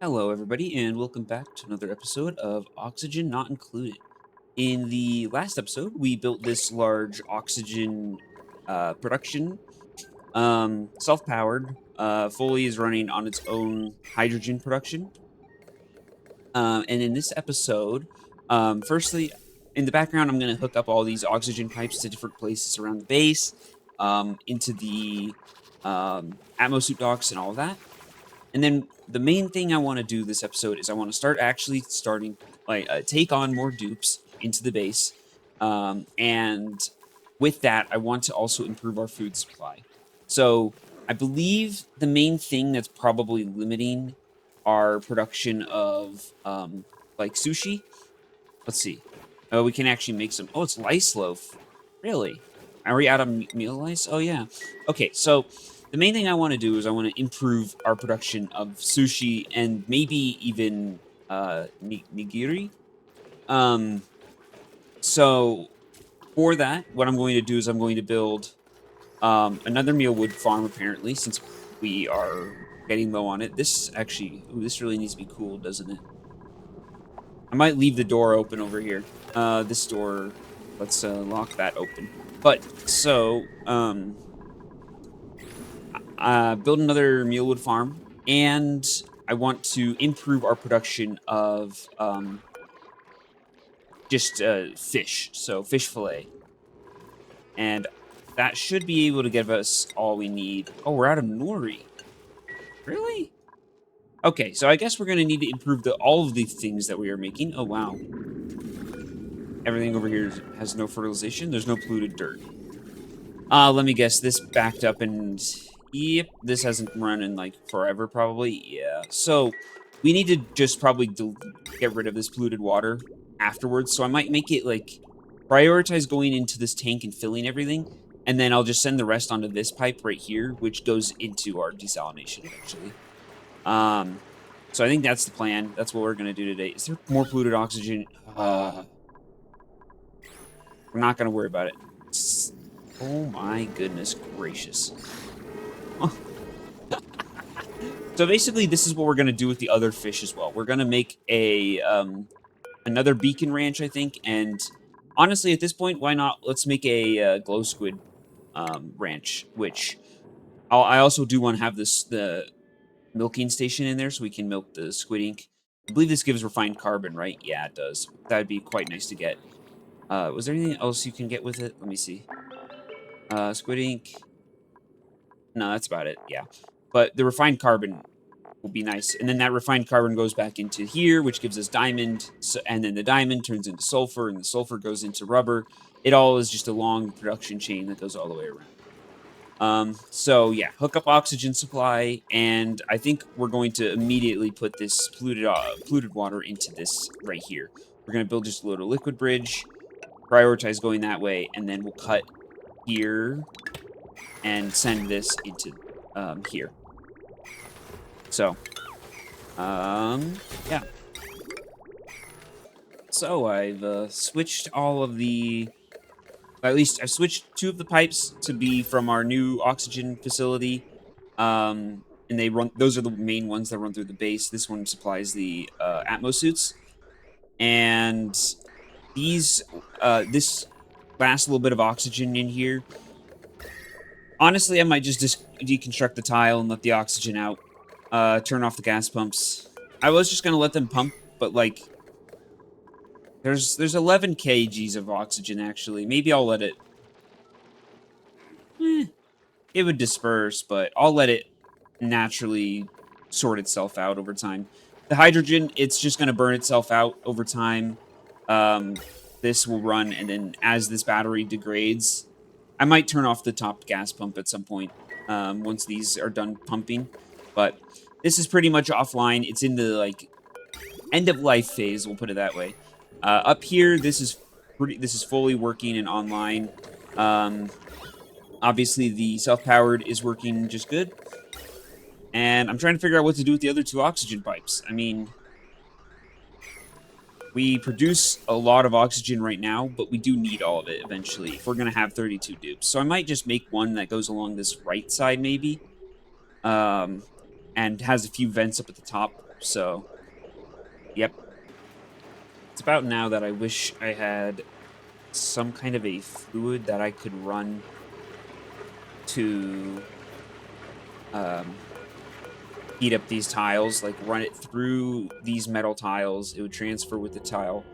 Hello, everybody, and welcome back to another episode of Oxygen Not Included. In the last episode, we built this large oxygen production, self-powered, fully is running on its own hydrogen production. And in this episode, firstly, in the background, I'm going to hook up all these oxygen pipes to different places around the base, into the atmosuit docks and all of that. And then the main thing I want to do this episode is I want to starting like take on more dupes into the base, and with that I want to also improve our food supply. So I believe the main thing that's probably limiting our production of like sushi. Let's see. Oh, we can actually make some. Oh, it's lice loaf. Really? Are we out of meal lice? Oh yeah. Okay, so the main thing I want to do is I want to improve our production of sushi and maybe even nigiri. Um, so for that, what I'm going to do is I'm going to build another mealwood farm. Apparently, since we are getting low on it, this actually, ooh, this really needs to be cooled, doesn't it? I might leave the door open over here. This door, let's lock that open. But so, build another mealwood farm, and I want to improve our production of just fish. So fish fillet, and that should be able to give us all we need. Oh, we're out of nori. Really? Okay, so I guess we're gonna need to improve all of the things that we are making. Oh wow, everything over here has no fertilization. There's no polluted dirt. Let me guess. This backed up and yep, this hasn't run in like forever, probably. Yeah. So we need to just probably get rid of this polluted water afterwards. So I might make it like prioritize going into this tank and filling everything, and then I'll just send the rest onto this pipe right here, which goes into our desalination eventually. Um, so I think that's the plan. That's what we're gonna do today. Is there more polluted oxygen? We're not gonna worry about it. Oh my goodness gracious. So basically, this is what we're gonna do with the other fish as well. We're gonna make a another beacon ranch, I think, and honestly, at this point, why not? Let's make a glow squid ranch, which I also do want to have the milking station in there so we can milk the squid ink. I believe this gives refined carbon, right? Yeah, it does. That'd be quite nice to get. Was there anything else you can get with it? Let me see. Squid ink. No, that's about it. Yeah, but the refined carbon will be nice. And then that refined carbon goes back into here, which gives us diamond. So, and then the diamond turns into sulfur, and the sulfur goes into rubber. It all is just a long production chain that goes all the way around. So yeah, hook up oxygen supply, and I think we're going to immediately put this polluted water into this right here. We're going to build just a little liquid bridge, prioritize going that way, and then we'll cut here and send this into here. So, yeah. So I've switched all of the, at least I've switched two of the pipes to be from our new oxygen facility. And they run; those are the main ones that run through the base. This one supplies the atmosuits, and these this last little bit of oxygen in here. Honestly, I might just deconstruct the tile and let the oxygen out. Turn off the gas pumps. I was just gonna let them pump, but like there's 11 kgs of oxygen actually. Maybe I'll let it. It would disperse, but I'll let it naturally sort itself out over time. The hydrogen, it's just going to burn itself out over time. Um, this will run, and then as this battery degrades, I might turn off the top gas pump at some point once these are done pumping. But this is pretty much offline. It's in the like end of life phase. We'll put it that way. Up here, this is fully working and online. Um, Obviously, the self-powered is working just good. And I'm trying to figure out what to do with the other two oxygen pipes. I mean, we produce a lot of oxygen right now, but we do need all of it eventually if we're going to have 32 dupes. So I might just make one that goes along this right side, maybe, and has a few vents up at the top. So, yep. It's about now that I wish I had some kind of a fluid that I could run to um, heat up these tiles, like run it through these metal tiles. It would transfer with the tile,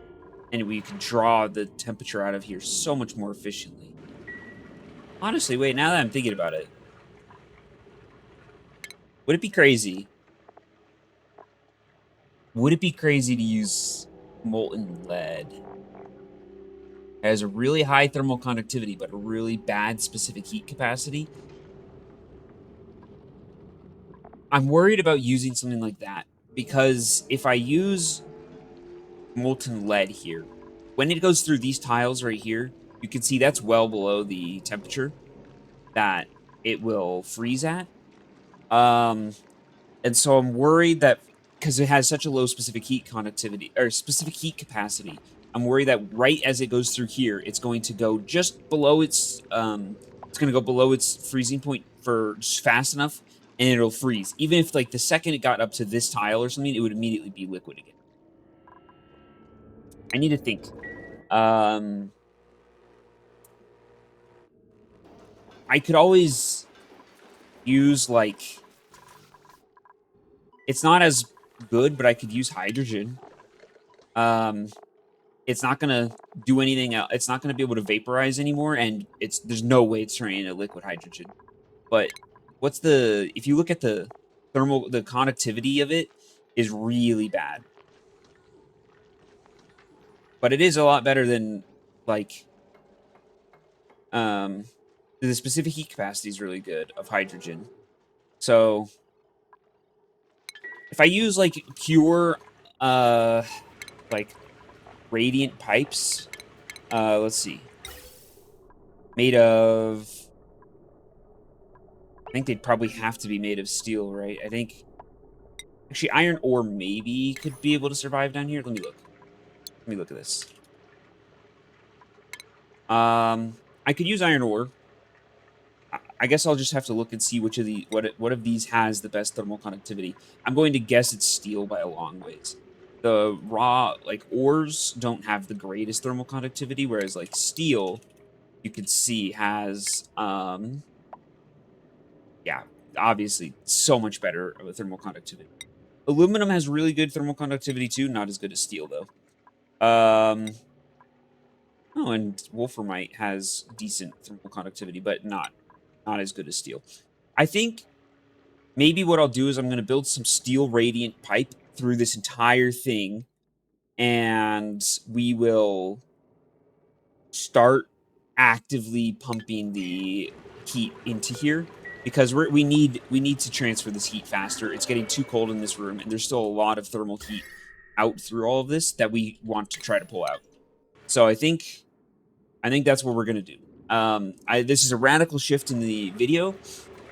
and we could draw the temperature out of here so much more efficiently. Honestly, wait, now that I'm thinking about it, would it be crazy? Would it be crazy to use molten lead? It has a really high thermal conductivity, but a really bad specific heat capacity. I'm worried about using something like that because if I use molten lead here, when it goes through these tiles right here, you can see that's well below the temperature that it will freeze at. Um, and so I'm worried that because it has such a low specific heat conductivity or specific heat capacity, I'm worried that right as it goes through here, it's going to go just below it's going to go below its freezing point for just fast enough and it'll freeze. Even if like the second it got up to this tile or something, it would immediately be liquid again. I need to think. Um, I could always use like it's not as good, but I could use hydrogen. Um, it's not gonna do anything else. It's not gonna be able to vaporize anymore, and there's no way it's turning into liquid hydrogen. But what's the if you look at the conductivity of it is really bad. But it is a lot better than like um the specific heat capacity is really good of hydrogen. So if I use like pure like radiant pipes, let's see. Made of I think they'd probably have to be made of steel, right? I think actually iron ore maybe could be able to survive down here. Let me look. Let me look at this. I could use iron ore. I guess I'll just have to look and see which of the what of these has the best thermal conductivity. I'm going to guess it's steel by a long ways. The raw like ores don't have the greatest thermal conductivity, whereas like steel, you can see has yeah, obviously so much better of a thermal conductivity. Aluminum has really good thermal conductivity too, not as good as steel though. Oh, and wolframite has decent thermal conductivity, but not as good as steel. I think maybe what I'll do is I'm going to build some steel radiant pipe through this entire thing, and we will start actively pumping the heat into here because we need to transfer this heat faster. It's getting too cold in this room, and there's still a lot of thermal heat out through all of this that we want to try to pull out. So I think that's what we're gonna do. This is a radical shift in the video.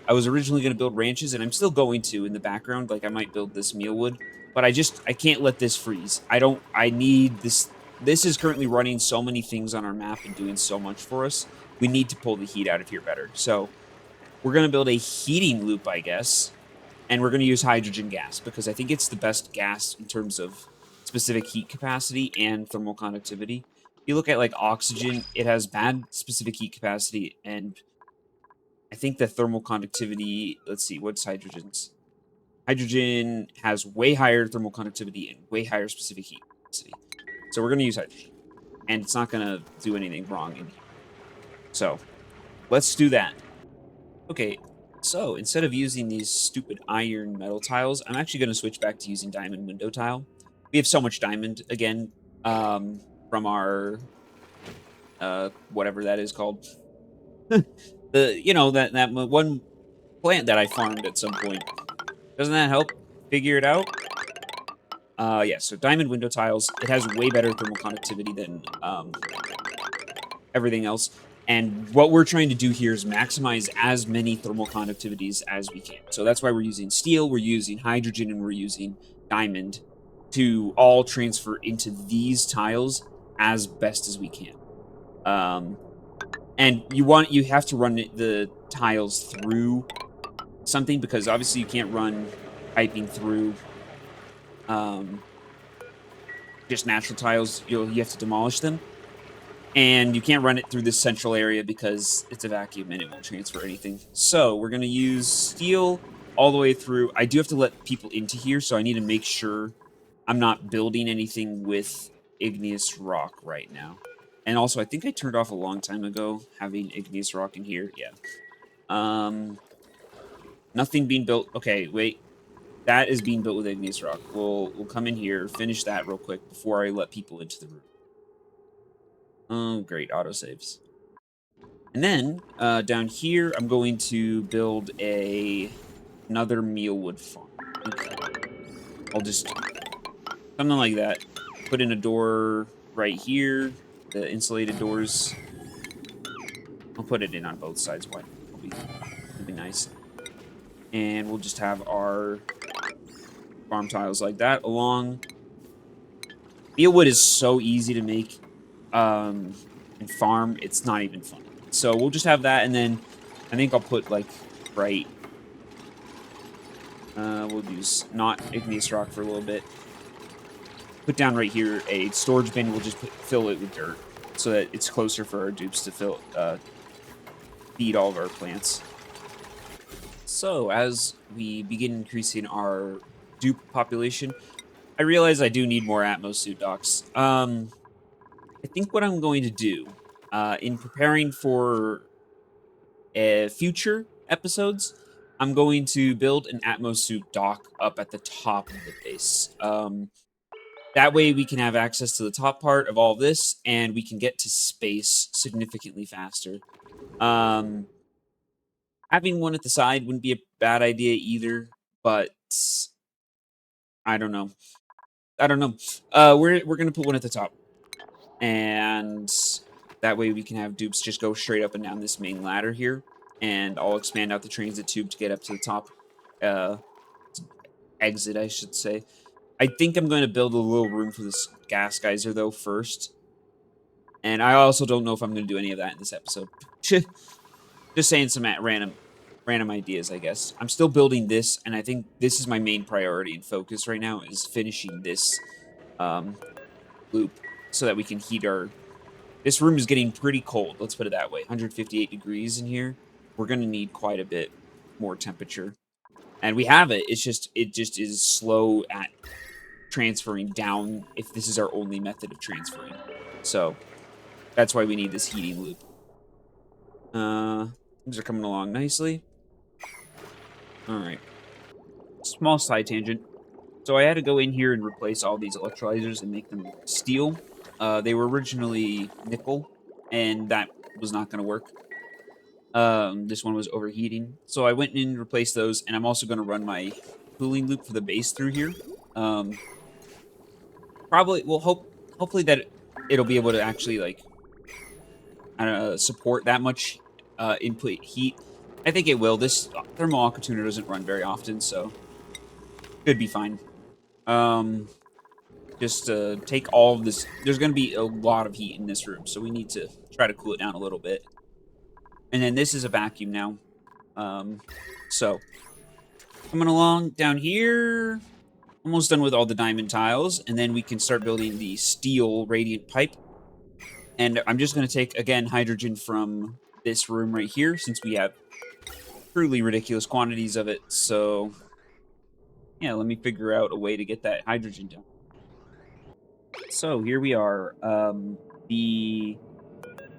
I was originally gonna build ranches, and I'm still going to in the background. Like I might build this mealwood, but I can't let this freeze. I need this. This is currently running so many things on our map and doing so much for us. We need to pull the heat out of here better. So we're gonna build a heating loop, I guess, and we're gonna use hydrogen gas because I think it's the best gas in terms of specific heat capacity and thermal conductivity. You look at like oxygen, it has bad specific heat capacity, and I think the thermal conductivity, let's see, what's hydrogen's? Hydrogen has way higher thermal conductivity and way higher specific heat capacity. So we're going to use hydrogen, and it's not going to do anything wrong in here. So let's do that. Okay, so instead of using these stupid iron metal tiles, I'm actually going to switch back to using diamond window tile. We have so much diamond, again, from our whatever that is called. That one plant that I farmed at some point. Doesn't that help figure it out? Yeah, so diamond window tiles, it has way better thermal conductivity than everything else. And what we're trying to do here is maximize as many thermal conductivities as we can. So that's why we're using steel, we're using hydrogen, and we're using diamond to all transfer into these tiles as best as we can. And you have to run the tiles through something because obviously you can't run piping through just natural tiles. You have to demolish them. And you can't run it through this central area because it's a vacuum and it won't transfer anything. So we're going to use steel all the way through. I do have to let people into here, so I need to make sure I'm not building anything with igneous rock right now. And also, I think I turned off a long time ago having igneous rock in here. Yeah. Nothing being built. Okay, wait. That is being built with igneous rock. We'll come in here, finish that real quick before I let people into the room. Oh, great, autosaves. And then down here, I'm going to build another mealwood farm. I'll just something like that. Put in a door right here. The insulated doors. I'll put it in on both sides. Why? It'll be nice. And we'll just have our farm tiles like that along. Mealwood is so easy to make and farm. It's not even funny. So we'll just have that, and then I think I'll put like right. We'll use not igneous rock for a little bit. Put down right here a storage bin. We'll just fill it with dirt so that it's closer for our dupes to feed all of our plants. So as we begin increasing our dupe population, I realize I do need more Atmos suit docks. I think what I'm going to do in preparing for future episodes, I'm going to build an Atmos suit dock up at the top of the base. That way we can have access to the top part of all this, and we can get to space significantly faster. Having one at the side wouldn't be a bad idea either, but I don't know. We're gonna put one at the top, and that way we can have dupes just go straight up and down this main ladder here, and I'll expand out the transit tube to get up to the top exit, I should say. I think I'm going to build a little room for this gas geyser, though, first. And I also don't know if I'm going to do any of that in this episode. Just saying some random ideas, I guess. I'm still building this, and I think this is my main priority and focus right now, is finishing this loop so that we can heat our... This room is getting pretty cold, let's put it that way. 158 degrees in here. We're going to need quite a bit more temperature. And we have it. It just is slow at transferring down if this is our only method of transferring. So that's why we need this heating loop. Things are coming along nicely. All right. Small side tangent. So I had to go in here and replace all these electrolyzers and make them steel. They were originally nickel, and that was not going to work. This one was overheating. So I went in and replaced those, and I'm also going to run my cooling loop for the base through here. Probably, well, hopefully that it'll be able to actually, like, I don't know, support that much input heat. I think it will. This thermal aqua tuner doesn't run very often, so should be fine. Just take all of this. There's going to be a lot of heat in this room, so we need to try to cool it down a little bit. And then this is a vacuum now. So coming along down here, almost done with all the diamond tiles, and then we can start building the steel radiant pipe. And I'm just going to take, again, hydrogen from this room right here, since we have truly ridiculous quantities of it. So, yeah, let me figure out a way to get that hydrogen down. So, here we are. The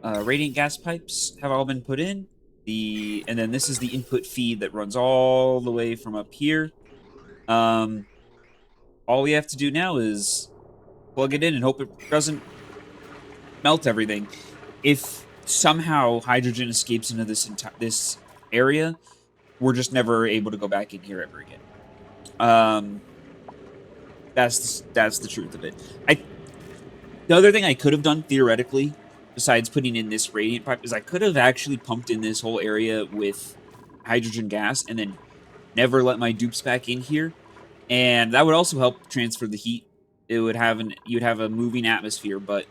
radiant gas pipes have all been put in. And then this is the input feed that runs all the way from up here. All we have to do now is plug it in and hope it doesn't melt everything. If somehow hydrogen escapes into this area, we're just never able to go back in here ever again. That's the truth of it. The other thing I could have done theoretically, besides putting in this radiant pipe, is I could have actually pumped in this whole area with hydrogen gas and then never let my dupes back in here, and that would also help transfer the heat. You'd have a moving atmosphere, but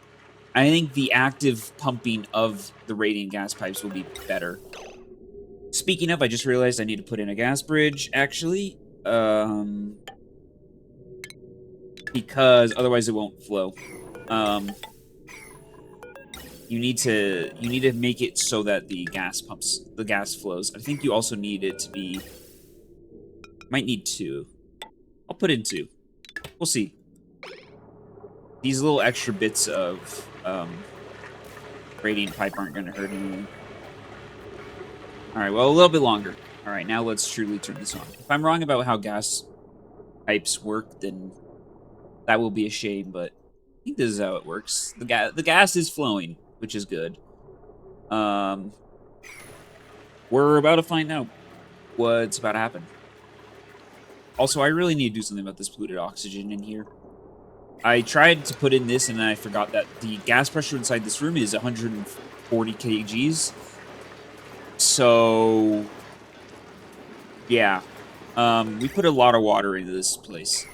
I think the active pumping of the radiant gas pipes will be better. Speaking of, I just realized I need to put in a gas bridge, actually. because otherwise it won't flow. You need to make it so that the gas flows. I think you also need it to be. Might need 2. I'll put in 2. We'll see. These little extra bits of radiant pipe aren't going to hurt anything. All right, well, a little bit longer. All right, now let's truly turn this on. If I'm wrong about how gas pipes work, then that will be a shame, but I think this is how it works. The gas is flowing, which is good. We're about to find out what's about to happen. Also, I really need to do something about this polluted oxygen in here. I tried to put in this, and then I forgot that the gas pressure inside this room is 140 kgs. So, yeah. We put a lot of water into this place.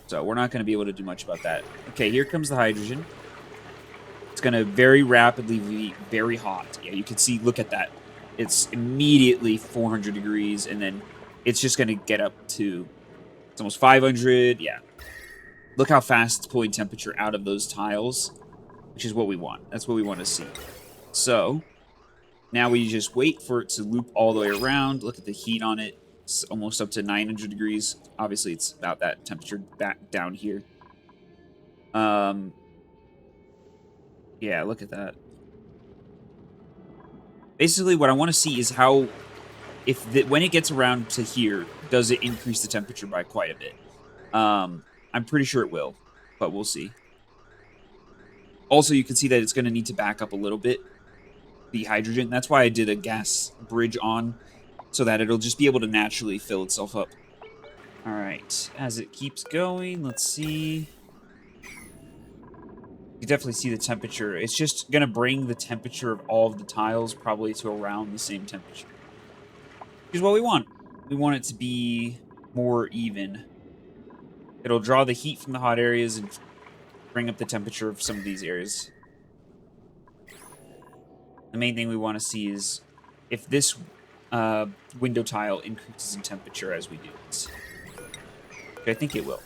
So, we're not going to be able to do much about that. Okay, here comes the hydrogen. It's going to very rapidly be very hot. Yeah, you can see, look at that. It's immediately 400 degrees, and then it's just going to get up to, it's almost 500. Yeah. Look how fast it's pulling temperature out of those tiles, which is what we want. That's what we want to see. So, now we just wait for it to loop all the way around. Look at the heat on it. It's almost up to 900 degrees. Obviously, it's about that temperature back down here. Yeah, look at that. Basically, what I want to see is how, when it gets around to here, does it increase the temperature by quite a bit? I'm pretty sure it will, but we'll see. Also, you can see that it's going to need to back up a little bit, the hydrogen. That's why I did a gas bridge on, so that it'll just be able to naturally fill itself up. All right, as it keeps going, let's see. You definitely see the temperature. It's just going to bring the temperature of all of the tiles probably to around the same temperature. Which is what we want. We want it to be more even. It'll draw the heat from the hot areas and bring up the temperature of some of these areas. The main thing we want to see is if this window tile increases in temperature as we do this. I think it will.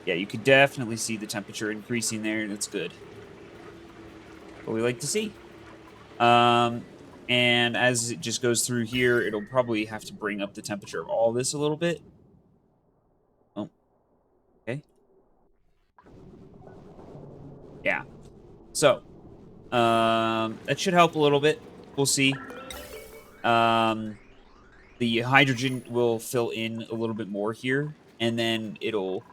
Yeah, you could definitely see the temperature increasing there. That's good. What we like to see. And as it just goes through here, it'll probably have to bring up the temperature of all this a little bit. Oh, okay. Yeah. So, that should help a little bit. We'll see. The hydrogen will fill in a little bit more here, and then it'll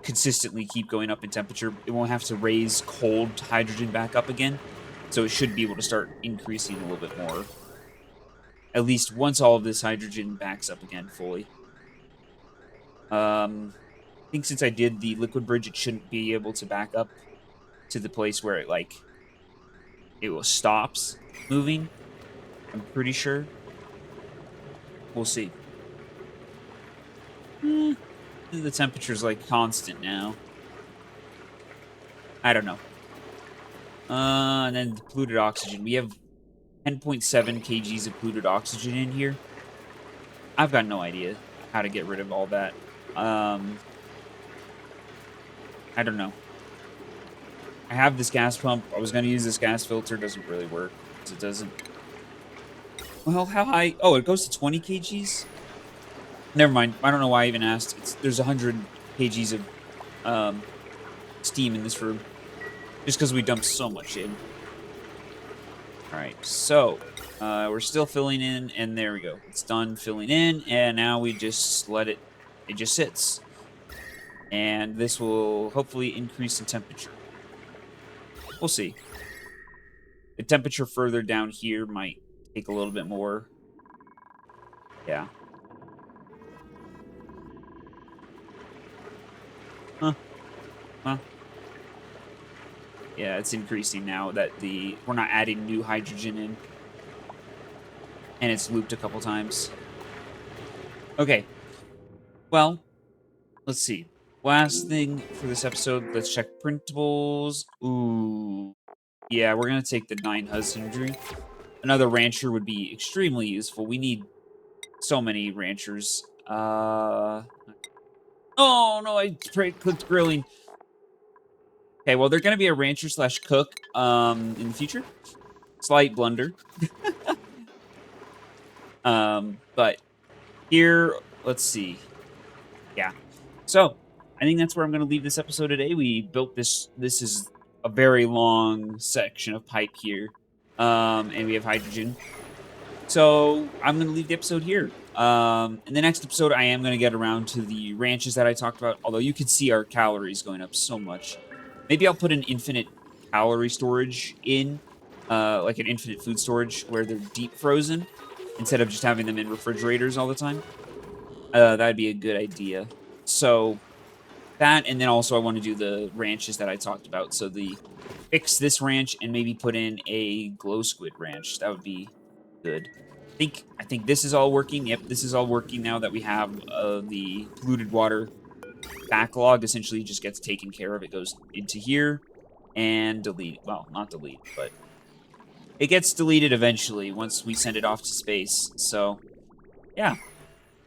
consistently keep going up in temperature. It won't have to raise cold hydrogen back up again, so it should be able to start increasing a little bit more. At least once all of this hydrogen backs up again fully. I think since I did the liquid bridge, it shouldn't be able to back up to the place where it will stops moving. I'm pretty sure. We'll see. The temperature's like constant now. I don't know. And then the polluted oxygen. We have 10.7 kgs of polluted oxygen in here. I've got no idea how to get rid of all that. I don't know. I have this gas pump. I was going to use this gas filter. It doesn't really work. It doesn't. Well, how high? Oh, it goes to 20 kgs? Never mind. I don't know why I even asked. There's 100 kgs of steam in this room. Just because we dumped so much in. Alright, so we're still filling in, and there we go. It's done filling in, and now we just let it just sits. And this will hopefully increase in temperature. We'll see. The temperature further down here might take a little bit more. Yeah. Huh. Huh. Yeah, it's increasing now that we're not adding new hydrogen in. And it's looped a couple times. Okay. Well, let's see. Last thing for this episode, let's check printables. Ooh. Yeah, we're going to take the 9 husbandry. Another rancher would be extremely useful. We need so many ranchers. Oh, no, I clicked grilling. Okay, well, they're gonna be a rancher slash cook, in the future. Slight blunder. But here, let's see. Yeah. So, I think that's where I'm gonna leave this episode today. We built this is a very long section of pipe here, and we have hydrogen. So, I'm gonna leave the episode here. In the next episode, I am gonna get around to the ranches that I talked about, although you could see our calories going up so much. Maybe I'll put an infinite calorie storage in, like an infinite food storage where they're deep frozen instead of just having them in refrigerators all the time. That'd be a good idea. So that, and then also I want to do the ranches that I talked about. So the fix this ranch and maybe put in a glow squid ranch. That would be good. I think this is all working. Yep, this is all working now that we have the polluted water backlog. Essentially, just gets taken care of. It goes into here and delete. Well, not delete, but it gets deleted eventually once we send it off to space. So yeah.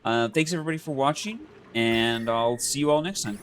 Thanks everybody for watching, and I'll see you all next time.